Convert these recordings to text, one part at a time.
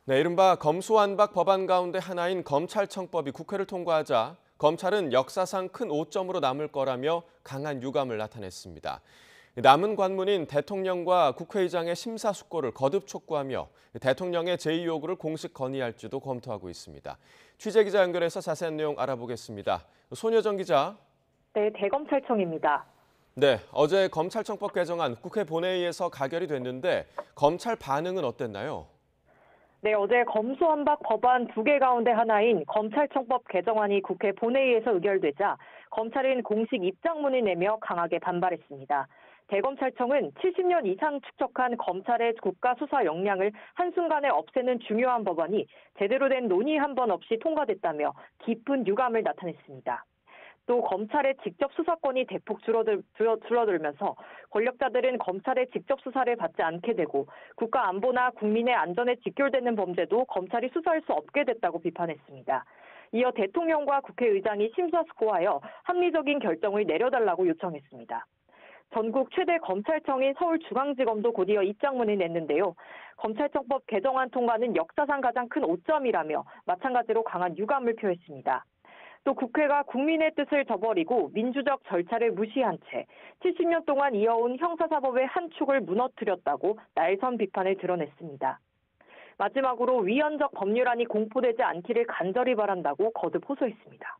네, 이른바 검수완박 법안 가운데 하나인 검찰청법이 국회를 통과하자 검찰은 역사상 큰 오점으로 남을 거라며 강한 유감을 나타냈습니다. 남은 관문인 대통령과 국회의장의 심사숙고를 거듭 촉구하며 대통령의 제의 요구를 공식 건의할지도 검토하고 있습니다. 취재기자 연결해서 자세한 내용 알아보겠습니다. 손여정 기자. 네, 대검찰청입니다. 네, 어제 검찰청법 개정안 국회 본회의에서 가결이 됐는데 검찰 반응은 어땠나요? 네, 어제 검수완박 법안 2개 가운데 하나인 검찰청법 개정안이 국회 본회의에서 의결되자 검찰은 공식 입장문을 내며 강하게 반발했습니다. 대검찰청은 70년 이상 축적한 검찰의 국가 수사 역량을 한순간에 없애는 중요한 법안이 제대로 된 논의 한 번 없이 통과됐다며 깊은 유감을 나타냈습니다. 또 검찰의 직접 수사권이 대폭 줄어들면서 권력자들은 검찰의 직접 수사를 받지 않게 되고 국가 안보나 국민의 안전에 직결되는 범죄도 검찰이 수사할 수 없게 됐다고 비판했습니다. 이어 대통령과 국회의장이 심사숙고하여 합리적인 결정을 내려달라고 요청했습니다. 전국 최대 검찰청인 서울중앙지검도 곧이어 입장문을 냈는데요. 검찰청법 개정안 통과는 역사상 가장 큰 오점이라며 마찬가지로 강한 유감을 표했습니다. 또 국회가 국민의 뜻을 저버리고 민주적 절차를 무시한 채 70년 동안 이어온 형사사법의 한 축을 무너뜨렸다고 날선 비판을 드러냈습니다. 마지막으로 위헌적 법률안이 공포되지 않기를 간절히 바란다고 거듭 호소했습니다.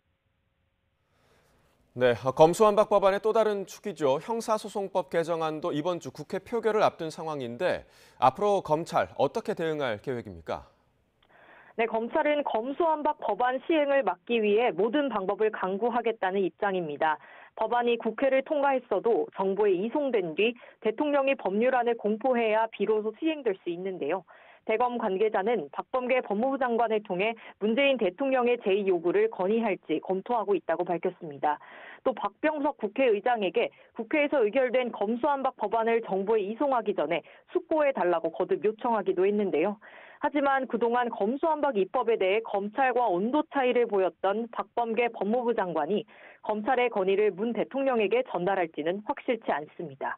네, 검수완박 법안의 또 다른 축이죠. 형사소송법 개정안도 이번 주 국회 표결을 앞둔 상황인데 앞으로 검찰 어떻게 대응할 계획입니까? 네, 검찰은 검수완박 법안 시행을 막기 위해 모든 방법을 강구하겠다는 입장입니다. 법안이 국회를 통과했어도 정부에 이송된 뒤 대통령이 법률안을 공포해야 비로소 시행될 수 있는데요. 대검 관계자는 박범계 법무부 장관을 통해 문재인 대통령의 제의 요구를 건의할지 검토하고 있다고 밝혔습니다. 또 박병석 국회의장에게 국회에서 의결된 검수완박 법안을 정부에 이송하기 전에 숙고해달라고 거듭 요청하기도 했는데요. 하지만 그동안 검수완박 입법에 대해 검찰과 온도 차이를 보였던 박범계 법무부 장관이 검찰의 건의를 문 대통령에게 전달할지는 확실치 않습니다.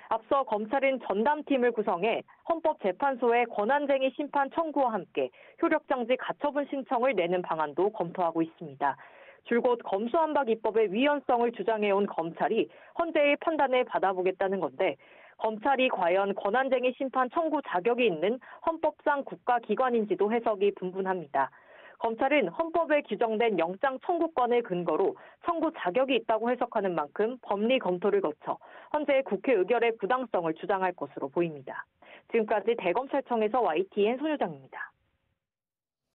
앞서 검찰은 전담팀을 구성해 헌법재판소에 권한쟁의 심판 청구와 함께 효력정지 가처분 신청을 내는 방안도 검토하고 있습니다. 줄곧 검수완박 입법의 위헌성을 주장해온 검찰이 헌재의 판단을 받아보겠다는 건데 검찰이 과연 권한쟁의 심판 청구 자격이 있는 헌법상 국가기관인지도 해석이 분분합니다. 검찰은 헌법에 규정된 영장 청구권을 근거로 청구 자격이 있다고 해석하는 만큼 법리 검토를 거쳐 헌재의 국회 의결의 부당성을 주장할 것으로 보입니다. 지금까지 대검찰청에서 YTN 손효정입니다.